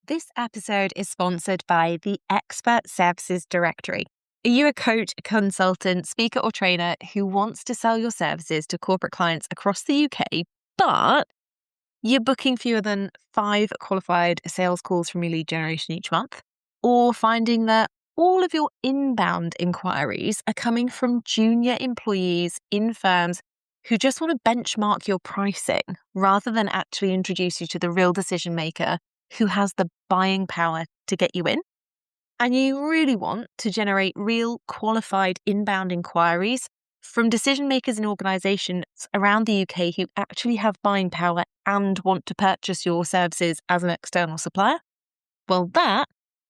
This episode is sponsored by the Expert Services Directory. Are you a coach, consultant, speaker, or trainer who wants to sell your services to corporate clients across the UK, but you're booking fewer than 5 qualified sales calls from your lead generation each month? Or finding that all of your inbound inquiries are coming from junior employees in firms who just want to benchmark your pricing rather than actually introduce you to the real decision maker who has the buying power to get you in? And you really want to generate real qualified inbound inquiries from decision makers in organisations around the UK who actually have buying power and want to purchase your services as an external supplier? Well, that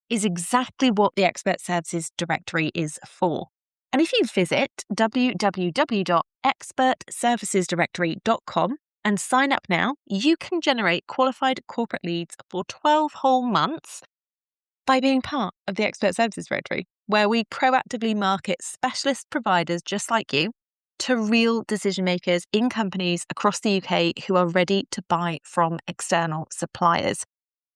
is exactly what the Expert Services Directory is for. And if you visit www.expertservicesdirectory.com and sign up now, you can generate qualified corporate leads for 12 whole months by being part of the Expert Services Directory, where we proactively market specialist providers just like you to real decision makers in companies across the UK who are ready to buy from external suppliers.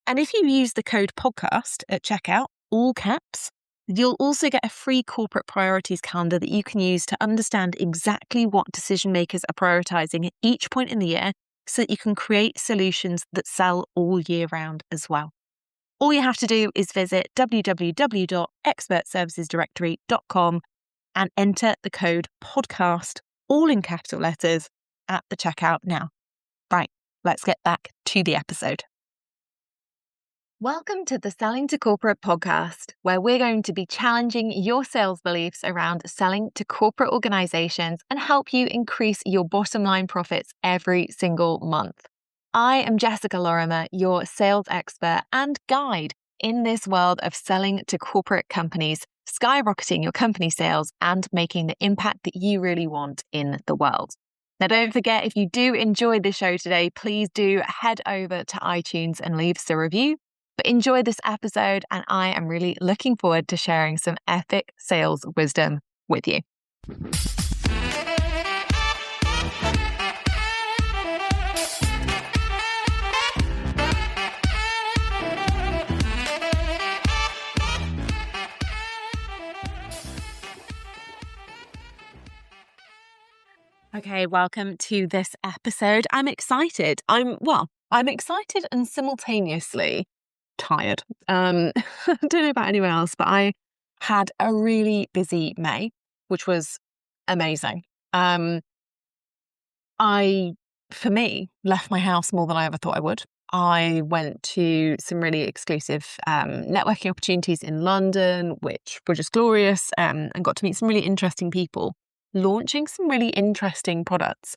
And if you use the code podcast at checkout, all caps, you'll also get a free corporate priorities calendar that you can use to understand exactly what decision makers are prioritizing at each point in the year so that you can create solutions that sell all year round as well. All you have to do is visit www.expertservicesdirectory.com and enter the code podcast, all in capital letters, at the checkout now. Right, let's get back to the episode. Welcome to the Selling to Corporate podcast, where we're going to be challenging your sales beliefs around selling to corporate organizations and help you increase your bottom line profits every single month. I am Jessica Lorimer, your sales expert and guide in this world of selling to corporate companies, skyrocketing your company sales and making the impact that you really want in the world. Now, don't forget, if you do enjoy the show today, please do head over to iTunes and leave us a review. But enjoy this episode, and I am really looking forward to sharing some epic sales wisdom with you. Okay, welcome to this episode. I'm excited. I'm excited and simultaneously tired. I don't know about anyone else, but I had a really busy May, which was amazing. I, for me, left my house more than I ever thought I would. I went to some really exclusive networking opportunities in London, which were just glorious, and got to meet some really interesting people launching some really interesting products,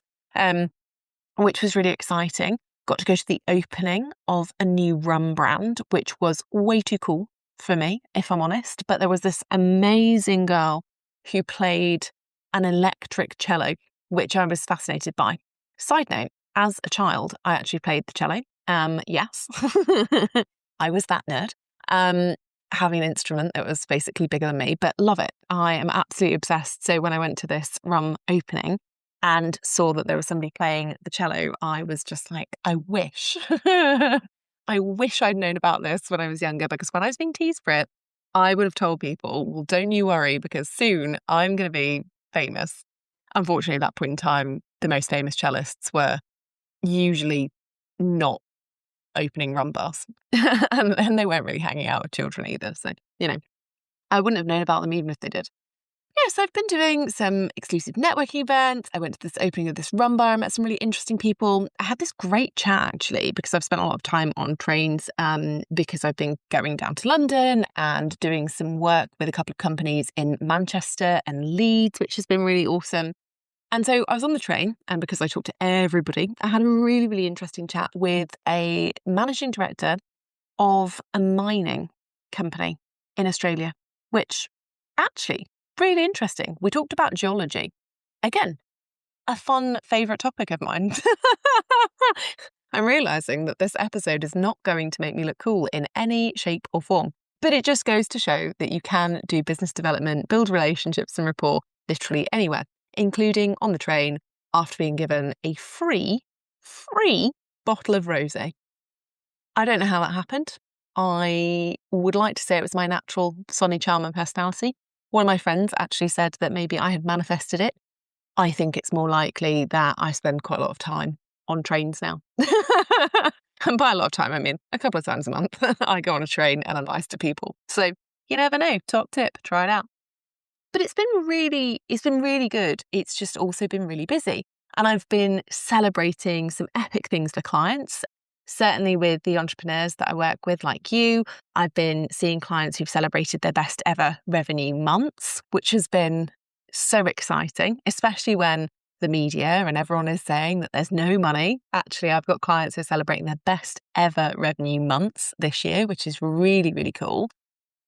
which was really exciting. Got to go to the opening of a new rum brand, which was way too cool for me, if I'm honest. But there was this amazing girl who played an electric cello, which I was fascinated by. Side note, as a child, I actually played the cello. Yes, I was that nerd. Having an instrument that was basically bigger than me, but love it. I am absolutely obsessed. So when I went to this rum opening and saw that there was somebody playing the cello, I was just like, I wish I'd known about this when I was younger, because when I was being teased for it, I would have told people, well, don't you worry, because soon I'm going to be famous. Unfortunately, at that point in time, the most famous cellists were usually not opening rum bars and they weren't really hanging out with children either. So, I wouldn't have known about them even if they did. So I've been doing some exclusive networking events. I went to this opening of this rum bar. I met some really interesting people. I had this great chat, actually, because I've spent a lot of time on trains because I've been going down to London and doing some work with a couple of companies in Manchester and Leeds, which has been really awesome. And so I was on the train, and because I talked to everybody, I had a really, really interesting chat with a managing director of a mining company in Australia, which actually really interesting. We talked about geology. Again, a fun favourite topic of mine. I'm realising that this episode is not going to make me look cool in any shape or form, but it just goes to show that you can do business development, build relationships and rapport literally anywhere, including on the train after being given a free bottle of rosé. I don't know how that happened. I would like to say it was my natural sunny charm and personality. One of my friends actually said that maybe I had manifested it. I think it's more likely that I spend quite a lot of time on trains now. And by a lot of time, I mean a couple of times a month. I go on a train and I'm nice to people. So you never know. Top tip, try it out. But it's been really good. It's just also been really busy. And I've been celebrating some epic things to clients. Certainly with the entrepreneurs that I work with, like you, I've been seeing clients who've celebrated their best ever revenue months, which has been so exciting, especially when the media and everyone is saying that there's no money. Actually, I've got clients who are celebrating their best ever revenue months this year, which is really, really cool.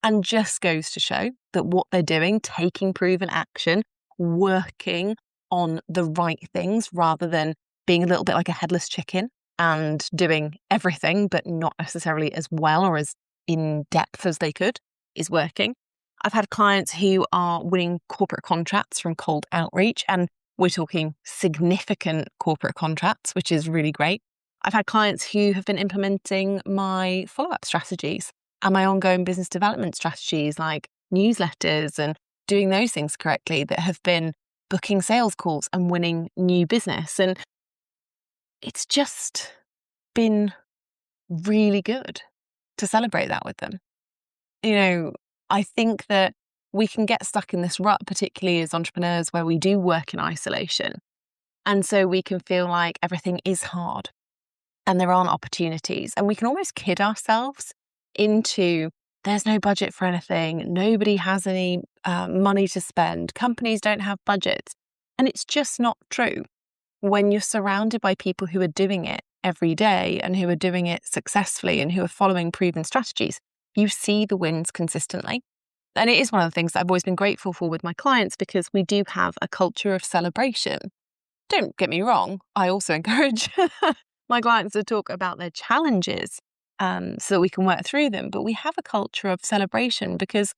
And just goes to show that what they're doing, taking proven action, working on the right things rather than being a little bit like a headless chicken and doing everything, but not necessarily as well or as in depth as they could, is working. I've had clients who are winning corporate contracts from cold outreach, and we're talking significant corporate contracts, which is really great. I've had clients who have been implementing my follow-up strategies and my ongoing business development strategies like newsletters and doing those things correctly that have been booking sales calls and winning new business. And it's just been really good to celebrate that with them. You know, I think that we can get stuck in this rut, particularly as entrepreneurs, where we do work in isolation. And so we can feel like everything is hard and there aren't opportunities. And we can almost kid ourselves into there's no budget for anything. Nobody has any money to spend. Companies don't have budgets. And it's just not true. When you're surrounded by people who are doing it every day and who are doing it successfully and who are following proven strategies, you see the wins consistently. And it is one of the things that I've always been grateful for with my clients because we do have a culture of celebration. Don't get me wrong, I also encourage my clients to talk about their challenges so that we can work through them. But we have a culture of celebration because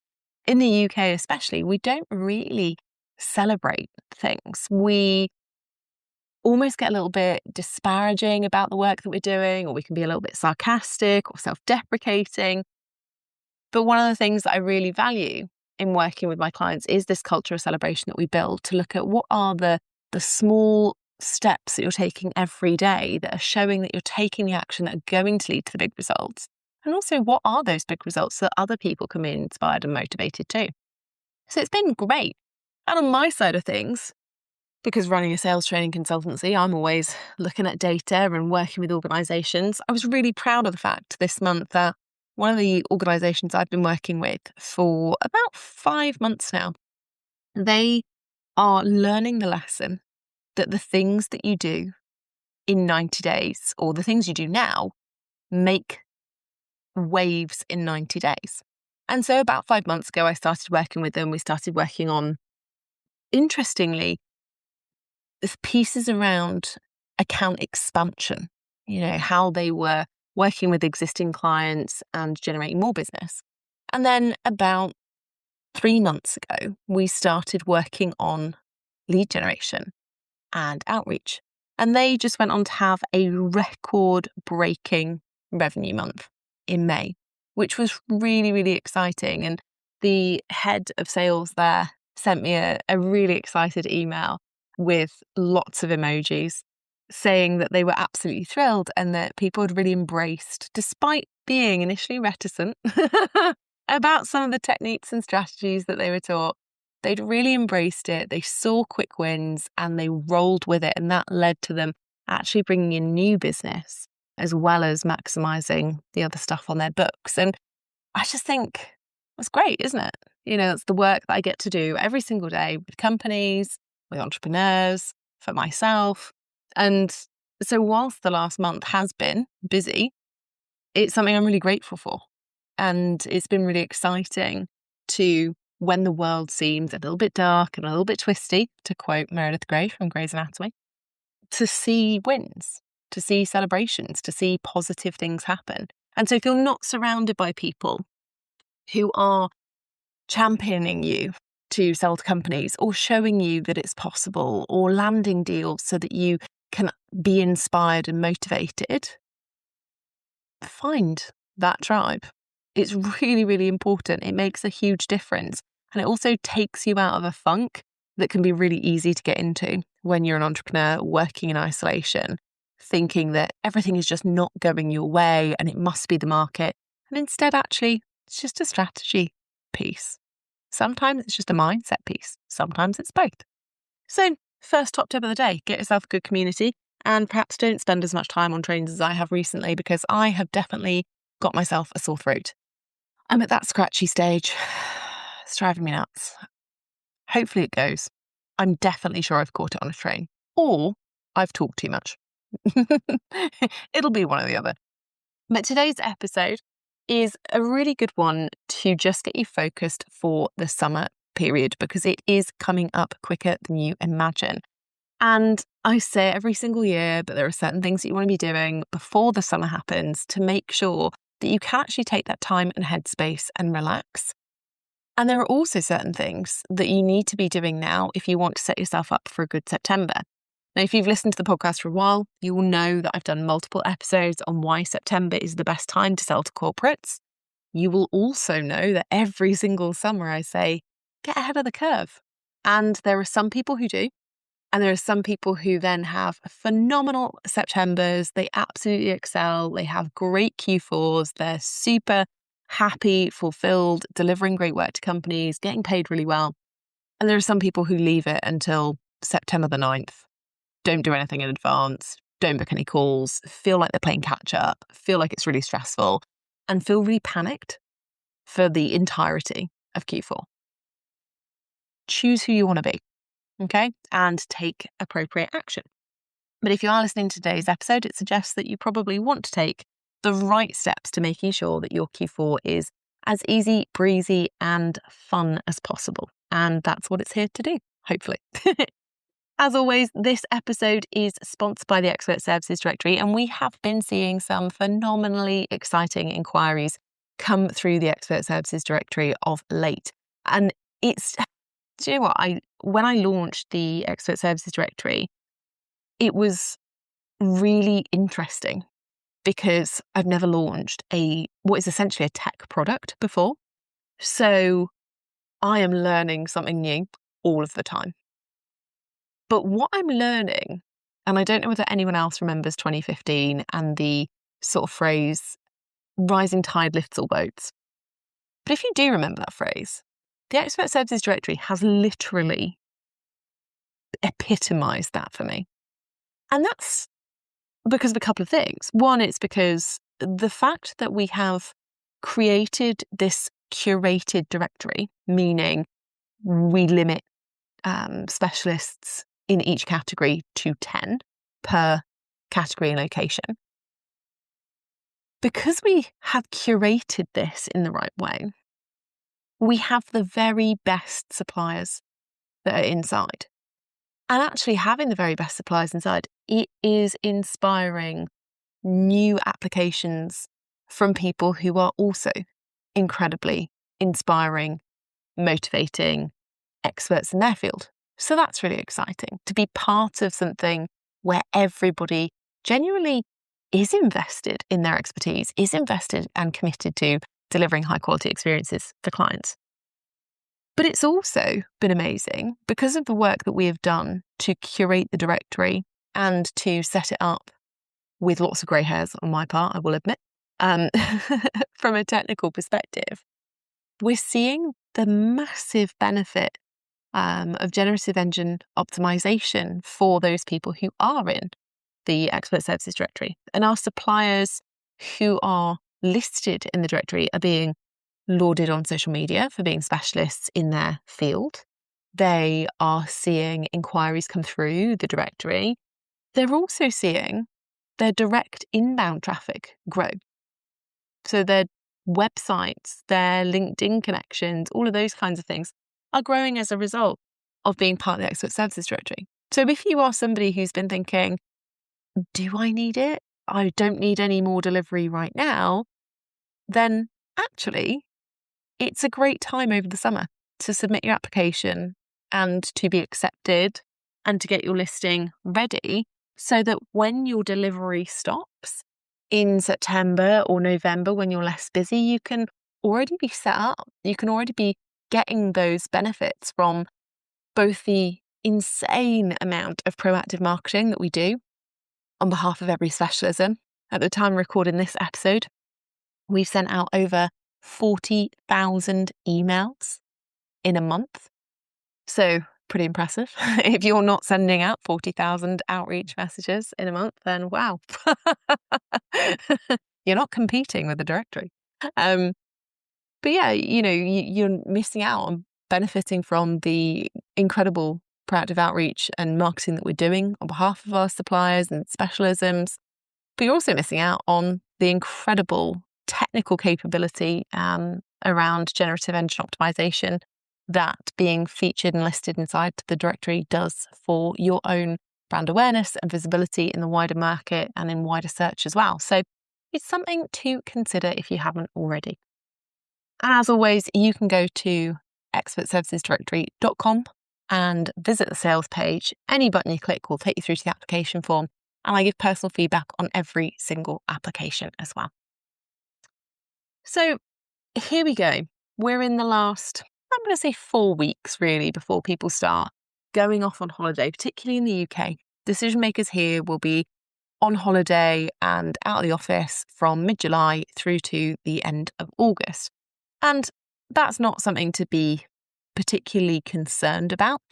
in the UK especially, we don't really celebrate things. We almost get a little bit disparaging about the work that we're doing, or we can be a little bit sarcastic or self-deprecating. But one of the things that I really value in working with my clients is this culture of celebration that we build to look at what are the small steps that you're taking every day that are showing that you're taking the action that are going to lead to the big results. And also, what are those big results so that other people can be inspired and motivated too? So it's been great. And on my side of things, because running a sales training consultancy, I'm always looking at data and working with organizations. I was really proud of the fact this month that one of the organizations I've been working with for about 5 months now, they are learning the lesson that the things that you do in 90 days, or the things you do now, make waves in 90 days. And so about 5 months ago, I started working with them. We started working on, interestingly, the pieces around account expansion, how they were working with existing clients and generating more business. And then about 3 months ago, we started working on lead generation and outreach. And they just went on to have a record-breaking revenue month in May, which was really, really exciting. And the head of sales there sent me a really excited email with lots of emojis saying that they were absolutely thrilled and that people had really embraced, despite being initially reticent about some of the techniques and strategies that they were taught. They'd really embraced it. They saw quick wins and they rolled with it. And that led to them actually bringing in new business as well as maximizing the other stuff on their books. And I just think it's great, isn't it? It's the work that I get to do every single day with companies, with entrepreneurs, for myself. And so whilst the last month has been busy, it's something I'm really grateful for. And it's been really exciting to, when the world seems a little bit dark and a little bit twisty, to quote Meredith Grey from Grey's Anatomy, to see wins, to see celebrations, to see positive things happen. And so if you're not surrounded by people who are championing you to sell to companies or showing you that it's possible or landing deals so that you can be inspired and motivated, find that tribe. It's really, really important. It makes a huge difference. And it also takes you out of a funk that can be really easy to get into when you're an entrepreneur working in isolation, thinking that everything is just not going your way and it must be the market. And instead, actually, it's just a strategy piece. Sometimes it's just a mindset piece. Sometimes it's both. So, first top tip of the day, get yourself a good community and perhaps don't spend as much time on trains as I have recently, because I have definitely got myself a sore throat. I'm at that scratchy stage. It's driving me nuts. Hopefully it goes. I'm definitely sure I've caught it on a train, or I've talked too much. It'll be one or the other. But today's episode is a really good one to just get you focused for the summer period, because it is coming up quicker than you imagine. And I say it every single year, but there are certain things that you want to be doing before the summer happens to make sure that you can actually take that time and headspace and relax. And there are also certain things that you need to be doing now if you want to set yourself up for a good September. Now, if you've listened to the podcast for a while, you will know that I've done multiple episodes on why September is the best time to sell to corporates. You will also know that every single summer I say, get ahead of the curve. And there are some people who do. And there are some people who then have phenomenal Septembers. They absolutely excel. They have great Q4s. They're super happy, fulfilled, delivering great work to companies, getting paid really well. And there are some people who leave it until September the 9th, don't do anything in advance, don't book any calls, feel like they're playing catch up, feel like it's really stressful, and feel really panicked for the entirety of Q4. Choose who you want to be. Okay, and take appropriate action. But if you are listening to today's episode, it suggests that you probably want to take the right steps to making sure that your Q4 is as easy, breezy, and fun as possible. And that's what it's here to do, hopefully. As always, this episode is sponsored by the Expert Services Directory, and we have been seeing some phenomenally exciting inquiries come through the Expert Services Directory of late. And it's do you know what? When I launched the Expert Services Directory, it was really interesting because I've never launched what is essentially a tech product before. So I am learning something new all of the time. But what I'm learning, and I don't know whether anyone else remembers 2015 and the sort of phrase, rising tide lifts all boats. But if you do remember that phrase, the Expert Services Directory has literally epitomised that for me. And that's because of a couple of things. One, it's because the fact that we have created this curated directory, meaning we limit specialists in each category to 10 per category and location. Because we have curated this in the right way, we have the very best suppliers that are inside. And actually having the very best suppliers inside, it is inspiring new applications from people who are also incredibly inspiring, motivating experts in their field. So that's really exciting to be part of something where everybody genuinely is invested in their expertise, is invested and committed to delivering high quality experiences for clients. But it's also been amazing because of the work that we have done to curate the directory and to set it up with lots of grey hairs on my part, I will admit, from a technical perspective. We're seeing the massive benefit of generative engine optimization for those people who are in the Expert Services Directory. And our suppliers who are listed in the directory are being lauded on social media for being specialists in their field. They are seeing inquiries come through the directory. They're also seeing their direct inbound traffic grow. So their websites, their LinkedIn connections, all of those kinds of things are growing as a result of being part of the Expert Services Directory. So if you are somebody who's been thinking, do I need it? I don't need any more delivery right now, then actually it's a great time over the summer to submit your application and to be accepted and to get your listing ready so that when your delivery stops in September or November, when you're less busy, you can already be set up. You can already be getting those benefits from both the insane amount of proactive marketing that we do on behalf of every specialism. At the time of recording this episode, we've sent out over 40,000 emails in a month. So pretty impressive. If you're not sending out 40,000 outreach messages in a month, then wow, you're not competing with the directory. But yeah, you're missing out on benefiting from the incredible proactive outreach and marketing that we're doing on behalf of our suppliers and specialisms. But you're also missing out on the incredible technical capability around generative engine optimization that being featured and listed inside the directory does for your own brand awareness and visibility in the wider market and in wider search as well. So it's something to consider if you haven't already. And as always, you can go to expertservicesdirectory.com and visit the sales page. Any button you click will take you through to the application form, and I give personal feedback on every single application as well. So here we go. We're in the last, I'm going to say 4 weeks really, before people start going off on holiday, particularly in the UK. Decision makers here will be on holiday and out of the office from mid-July through to the end of August. And that's not something to be particularly concerned about,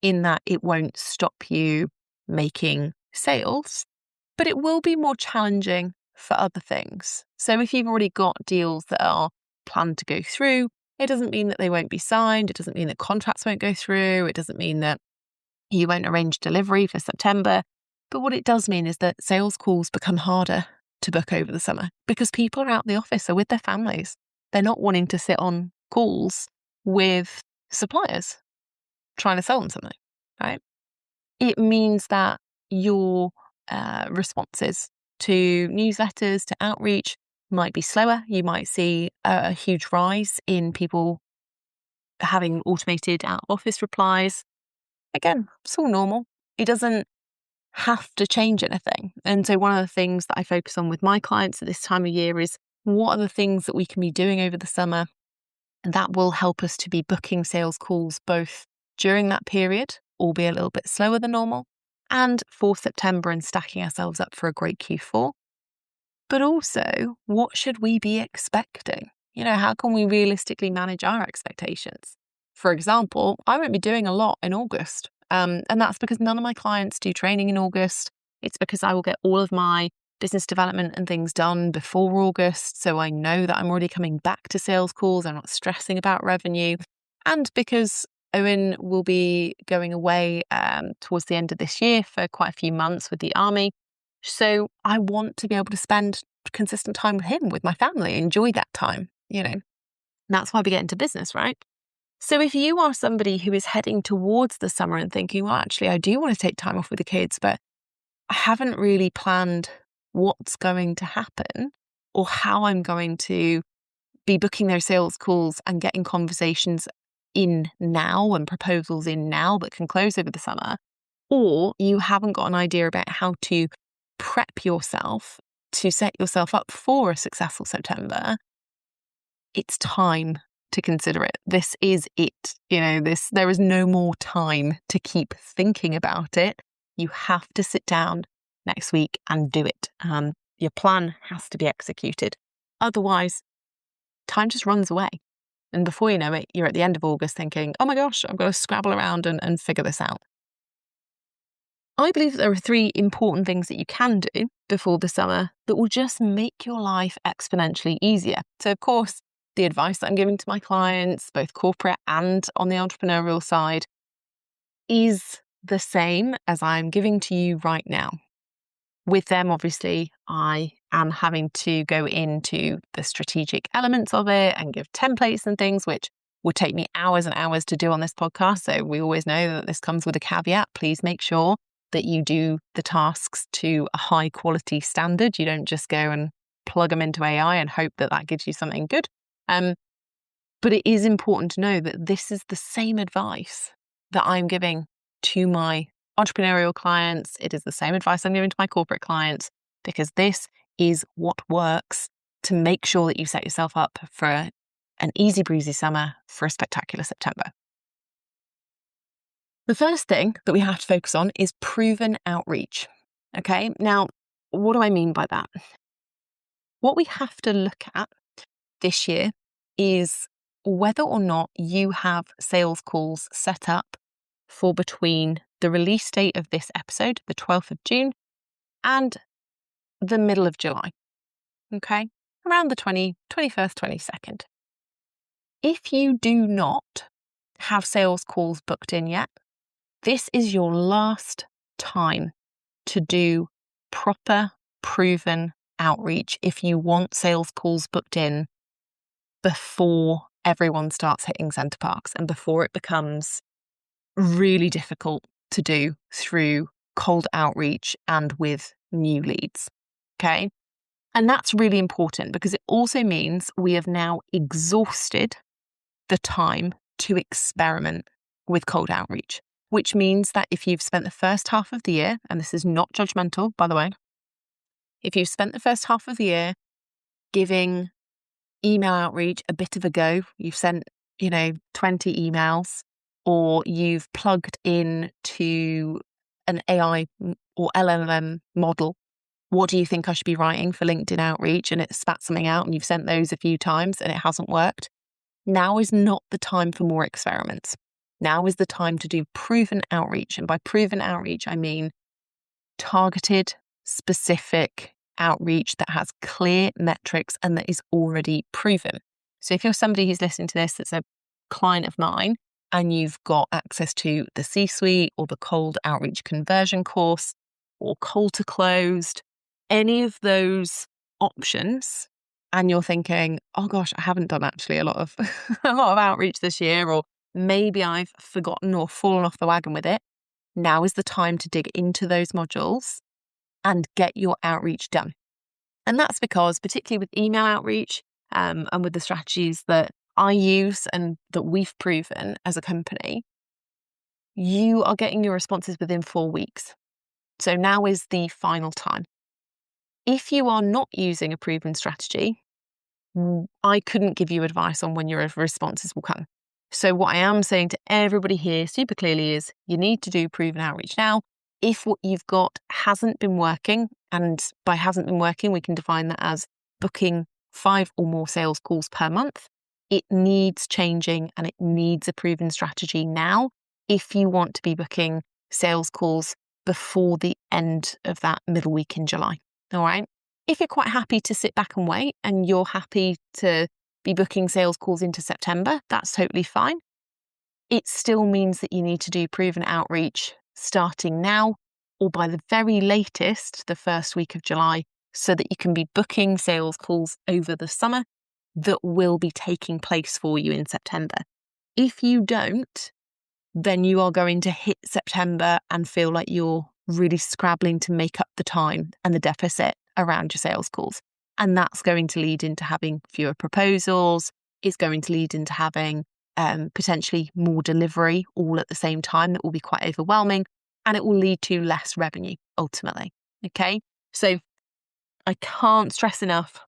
in that it won't stop you making sales, but it will be more challenging for other things. So if you've already got deals that are planned to go through, it doesn't mean that they won't be signed. It doesn't mean that contracts won't go through. It doesn't mean that you won't arrange delivery for September. But what it does mean is that sales calls become harder to book over the summer because people are out of the office or with their families. They're not wanting to sit on calls with suppliers trying to sell them something, right? It means that your responses to newsletters, to outreach might be slower. You might see a huge rise in people having automated out of office replies. Again, it's all normal. It doesn't have to change anything. And so one of the things that I focus on with my clients at this time of year is what are the things that we can be doing over the summer that will help us to be booking sales calls both during that period, albeit a little bit slower than normal, and for September and stacking ourselves up for a great Q4. But also, what should we be expecting? How can we realistically manage our expectations? For example, I won't be doing a lot in August. And that's because none of my clients do training in August. It's because I will get all of my business development and things done before August. So I know that I'm already coming back to sales calls. I'm not stressing about revenue. And because Owen will be going away towards the end of this year for quite a few months with the army. So I want to be able to spend consistent time with him, with my family, enjoy that time, That's why we get into business, right? So if you are somebody who is heading towards the summer and thinking, well, actually, I do want to take time off with the kids, but I haven't really planned what's going to happen or how I'm going to be booking those sales calls and getting conversations in now and proposals in now that can close over the summer, or you haven't got an idea about how to prep yourself to set yourself up for a successful September, it's time to consider it. This is it. There is no more time to keep thinking about it. You have to sit down next week and do it. Your plan has to be executed. Otherwise, time just runs away. And before you know it, you're at the end of August thinking, oh my gosh, I've got to scrabble around and figure this out. I believe that there are 3 important things that you can do before the summer that will just make your life exponentially easier. So, of course, the advice that I'm giving to my clients, both corporate and on the entrepreneurial side, is the same as I'm giving to you right now. With them, obviously, I am having to go into the strategic elements of it and give templates and things, which would take me hours and hours to do on this podcast. So we always know that this comes with a caveat. Please make sure that you do the tasks to a high quality standard. You don't just go and plug them into AI and hope that that gives you something good. But it is important to know that this is the same advice that I'm giving to my entrepreneurial clients. It is the same advice I'm giving to my corporate clients, because this is what works to make sure that you set yourself up for an easy breezy summer for a spectacular September. The first thing that we have to focus on is proven outreach. Okay, now, what do I mean by that? What we have to look at this year is whether or not you have sales calls set up for between the release date of this episode, the 12th of June, and the middle of July. Okay, around the 21st, 22nd. If you do not have sales calls booked in yet, this is your last time to do proper, proven outreach if you want sales calls booked in before everyone starts hitting Center Parks and before it becomes really difficult to do through cold outreach and with new leads. Okay. And that's really important because it also means we have now exhausted the time to experiment with cold outreach, which means that if you've spent the first half of the year, and this is not judgmental, by the way, if you've spent the first half of the year giving email outreach a bit of a go, you've sent, 20 emails, or you've plugged in to an AI or LLM model, what do you think I should be writing for LinkedIn outreach? And it spat something out and you've sent those a few times and it hasn't worked. Now is not the time for more experiments. Now is the time to do proven outreach. And by proven outreach, I mean targeted, specific outreach that has clear metrics and that is already proven. So if you're somebody who's listening to this that's a client of mine and you've got access to the C-suite or the cold outreach conversion course or cold to closed, any of those options, and you're thinking, oh gosh, I haven't done actually a lot of outreach this year, or maybe I've forgotten or fallen off the wagon with it, now is the time to dig into those modules and get your outreach done. And that's because, particularly with email outreach and with the strategies that I use and that we've proven as a company, you are getting your responses within 4 weeks. So now is the final time. If you are not using a proven strategy, I couldn't give you advice on when your responses will come. So what I am saying to everybody here super clearly is you need to do proven outreach now. If what you've got hasn't been working, and by hasn't been working, we can define that as booking 5 or more sales calls per month, it needs changing and it needs a proven strategy now if you want to be booking sales calls before the end of that middle week in July. All right. If you're quite happy to sit back and wait and you're happy to be booking sales calls into September, that's totally fine. It still means that you need to do proven outreach starting now or by the very latest, the first week of July, so that you can be booking sales calls over the summer that will be taking place for you in September. If you don't, then you are going to hit September and feel like you're really scrabbling to make up the time and the deficit around your sales calls. And that's going to lead into having fewer proposals. It's going to lead into having potentially more delivery all at the same time that will be quite overwhelming, and it will lead to less revenue ultimately. Okay. So I can't stress enough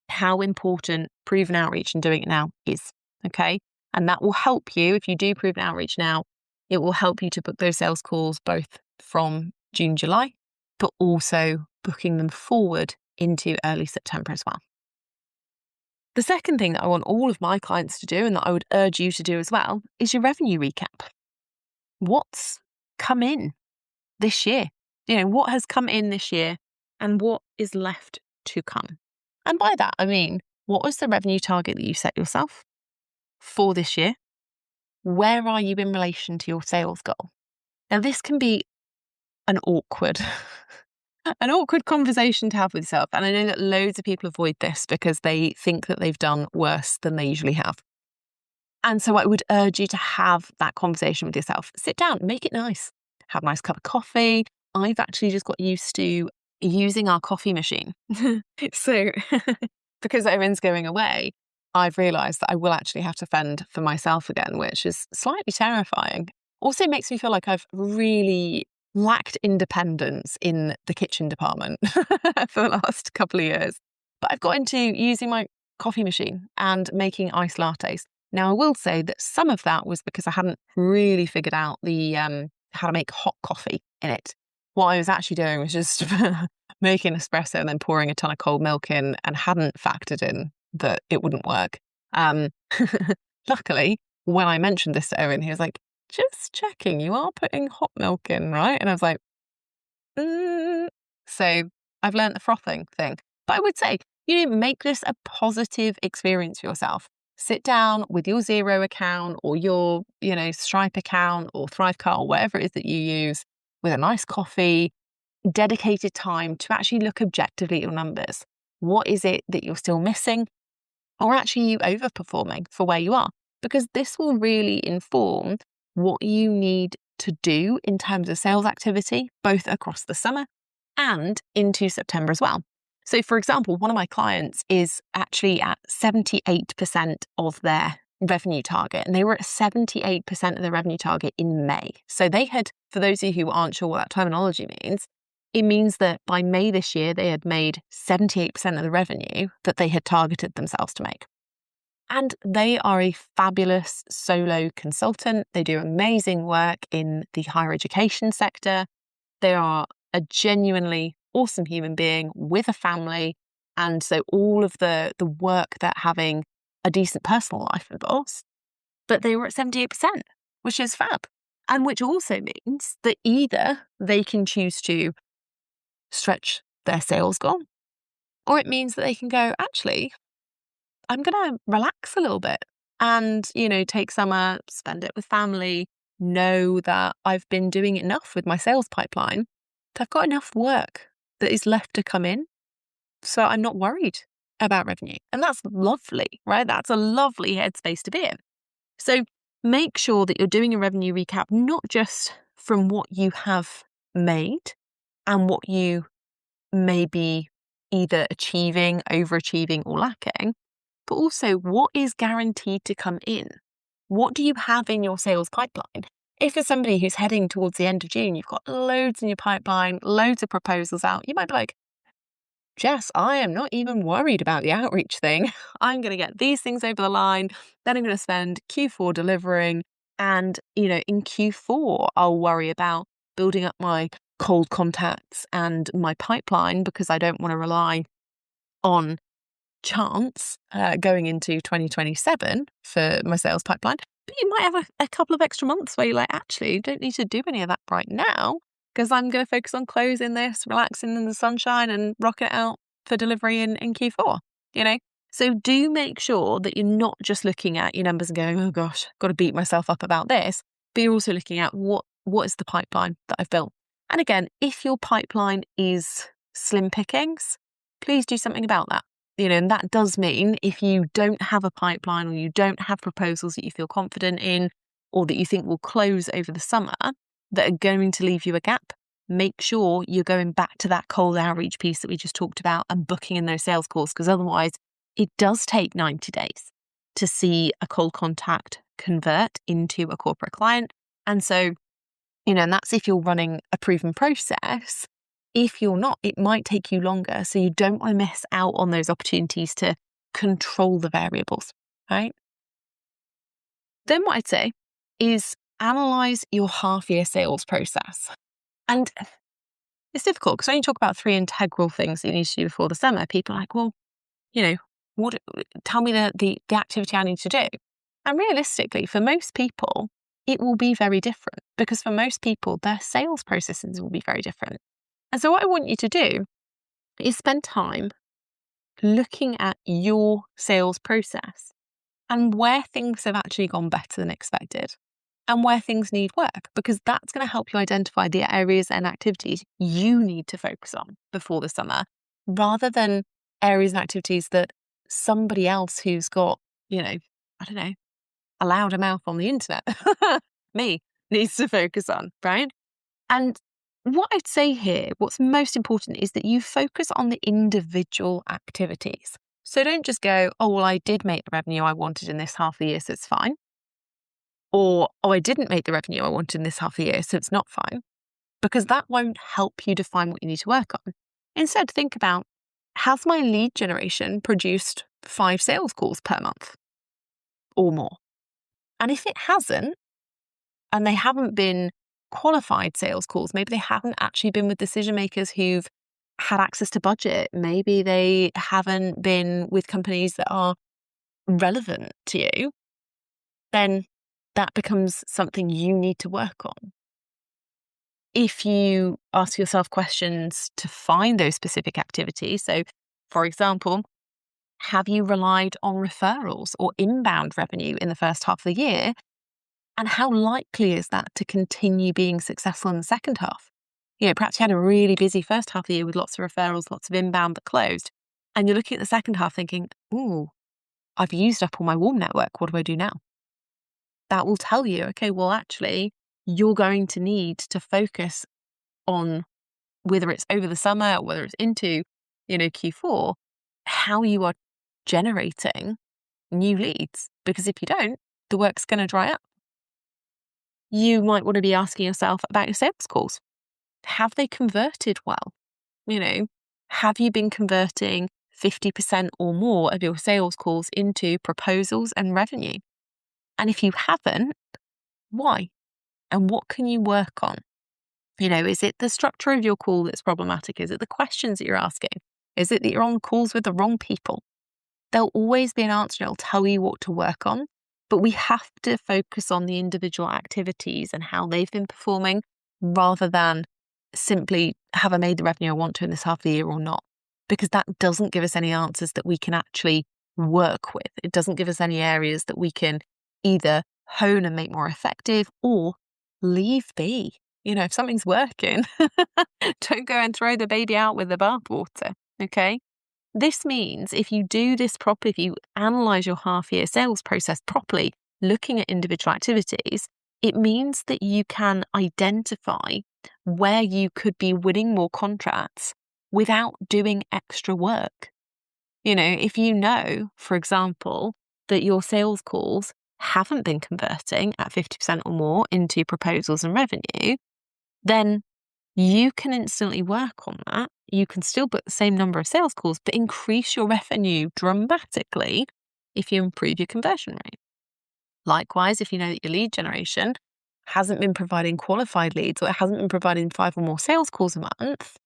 how important proven outreach and doing it now is. Okay. And that will help you if you do proven outreach now. It will help you to book those sales calls both from June, July, but also booking them forward into early September as well. The second thing that I want all of my clients to do, and that I would urge you to do as well, is your revenue recap. What's come in this year? What has come in this year and what is left to come? And by that, I mean, what was the revenue target that you set yourself for this year? Where are you in relation to your sales goal? Now, this can be an awkward conversation to have with yourself. And I know that loads of people avoid this because they think that they've done worse than they usually have. And so I would urge you to have that conversation with yourself. Sit down, make it nice. Have a nice cup of coffee. I've actually just got used to using our coffee machine. So because Owen's going away, I've realised that I will actually have to fend for myself again, which is slightly terrifying. Also makes me feel like I've really lacked independence in the kitchen department for the last couple of years. But I've got into using my coffee machine and making iced lattes. Now, I will say that some of that was because I hadn't really figured out the how to make hot coffee in it. What I was actually doing was just making espresso and then pouring a ton of cold milk in, and hadn't factored in that it wouldn't work. Um, Luckily, when I mentioned this to Owen, he was like, "Just checking, you are putting hot milk in, right?" And I was like, So I've learned the frothing thing. But I would say, make this a positive experience for yourself. Sit down with your Xero account or your, Stripe account or Thrivecart or whatever it is that you use, with a nice coffee, dedicated time to actually look objectively at your numbers. What is it that you're still missing? Or actually you overperforming for where you are? Because this will really inform what you need to do in terms of sales activity, both across the summer and into September as well. So, for example, one of my clients is actually at 78% of their revenue target, and they were at 78% of the revenue target in May. So they had, for those of you who aren't sure what that terminology means, it means that by May this year, they had made 78% of the revenue that they had targeted themselves to make. And they are a fabulous solo consultant. They do amazing work in the higher education sector. They are a genuinely awesome human being with a family. And so all of the work that having a decent personal life involves, but they were at 78%, which is fab. And which also means that either they can choose to stretch their sales goal, or it means that they can go, actually, I'm going to relax a little bit and, take summer, spend it with family, know that I've been doing enough with my sales pipeline, that I've got enough work that is left to come in. So I'm not worried about revenue. And that's lovely, right? That's a lovely headspace to be in. So make sure that you're doing a revenue recap, not just from what you have made and what you may be either achieving, overachieving, or lacking, but also what is guaranteed to come in. What do you have in your sales pipeline? If you're somebody who's heading towards the end of June, you've got loads in your pipeline, loads of proposals out, you might be like, Jess, I am not even worried about the outreach thing. I'm going to get these things over the line. Then I'm going to spend Q4 delivering. And, in Q4, I'll worry about building up my cold contacts and my pipeline, because I don't want to rely on chance going into 2027 for my sales pipeline. But you might have a couple of extra months where you're like, actually, you don't need to do any of that right now, because I'm going to focus on closing this, relaxing in the sunshine and rocking it out for delivery in Q4, So do make sure that you're not just looking at your numbers and going, oh gosh, got to beat myself up about this, but you're also looking at what is the pipeline that I've built. And again, if your pipeline is slim pickings, please do something about that. And that does mean if you don't have a pipeline, or you don't have proposals that you feel confident in, or that you think will close over the summer, that are going to leave you a gap, make sure you're going back to that cold outreach piece that we just talked about and booking in those sales calls, because otherwise it does take 90 days to see a cold contact convert into a corporate client. And so, and that's if you're running a proven process. If you're not, it might take you longer. So you don't want to miss out on those opportunities to control the variables, right? Then what I'd say is analyze your half-year sales process. And it's difficult because when you talk about 3 integral things that you need to do before the summer, people are like, well, tell me the activity I need to do. And realistically, for most people, it will be very different, because for most people, their sales processes will be very different. And so what I want you to do is spend time looking at your sales process and where things have actually gone better than expected and where things need work, because that's going to help you identify the areas and activities you need to focus on before the summer, rather than areas and activities that somebody else who's got, I don't know, a louder mouth on the internet, me, needs to focus on, right? And what I'd say here, what's most important is that you focus on the individual activities. So don't just go, oh, well, I did make the revenue I wanted in this half of the year, so it's fine. Or, oh, I didn't make the revenue I wanted in this half of the year, so it's not fine. Because that won't help you define what you need to work on. Instead, think about, has my lead generation produced 5 sales calls per month or more? And if it hasn't, and they haven't been qualified sales calls, maybe they haven't actually been with decision makers who've had access to budget, maybe they haven't been with companies that are relevant to you, then that becomes something you need to work on. If you ask yourself questions to find those specific activities, so for example, have you relied on referrals or inbound revenue in the first half of the year? And how likely is that to continue being successful in the second half? Perhaps you had a really busy first half of the year with lots of referrals, lots of inbound that closed. And you're looking at the second half thinking, ooh, I've used up all my warm network. What do I do now? That will tell you, okay, well, actually, you're going to need to focus on, whether it's over the summer or whether it's into, Q4, how you are generating new leads. Because if you don't, the work's going to dry up. You might want to be asking yourself about your sales calls. Have they converted well? Have you been converting 50% or more of your sales calls into proposals and revenue? And if you haven't, why? And what can you work on? Is it the structure of your call that's problematic? Is it the questions that you're asking? Is it that you're on calls with the wrong people? There'll always be an answer. It'll tell you what to work on. But we have to focus on the individual activities and how they've been performing, rather than simply, have I made the revenue I want to in this half of the year or not? Because that doesn't give us any answers that we can actually work with. It doesn't give us any areas that we can either hone and make more effective or leave be. If something's working, don't go and throw the baby out with the bathwater, okay? This means if you do this properly, if you analyse your half-year sales process properly, looking at individual activities, it means that you can identify where you could be winning more contracts without doing extra work. If you know, for example, that your sales calls haven't been converting at 50% or more into proposals and revenue, then you can instantly work on that. You can still book the same number of sales calls, but increase your revenue dramatically if you improve your conversion rate. Likewise, if you know that your lead generation hasn't been providing qualified leads, or it hasn't been providing 5 or more sales calls a month,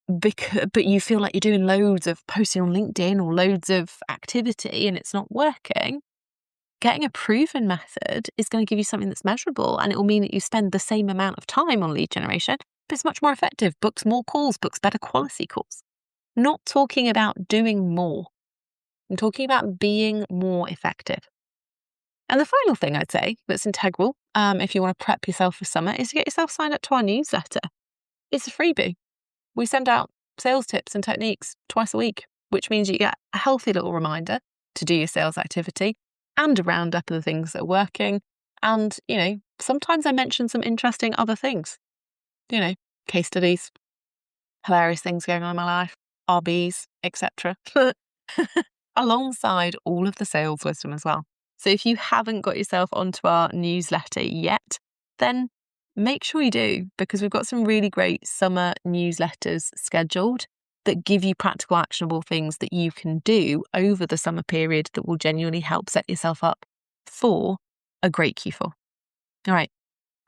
but you feel like you're doing loads of posting on LinkedIn or loads of activity and it's not working, getting a proven method is going to give you something that's measurable, and it will mean that you spend the same amount of time on lead generation, but it's much more effective, books more calls, books better quality calls. Not talking about doing more. I'm talking about being more effective. And the final thing I'd say that's integral, if you want to prep yourself for summer, is to get yourself signed up to our newsletter. It's a freebie. We send out sales tips and techniques twice a week, which means you get a healthy little reminder to do your sales activity and a roundup of the things that are working. And, sometimes I mention some interesting other things, case studies, hilarious things going on in my life, RBs, etc. alongside all of the sales wisdom as well. So if you haven't got yourself onto our newsletter yet, then make sure you do, because we've got some really great summer newsletters scheduled that give you practical, actionable things that you can do over the summer period that will genuinely help set yourself up for a great Q4. All right.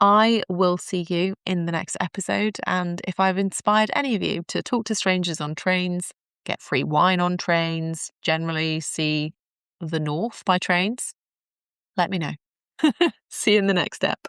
I will see you in the next episode. And if I've inspired any of you to talk to strangers on trains, get free wine on trains, generally see the north by trains, let me know. See you in the next step.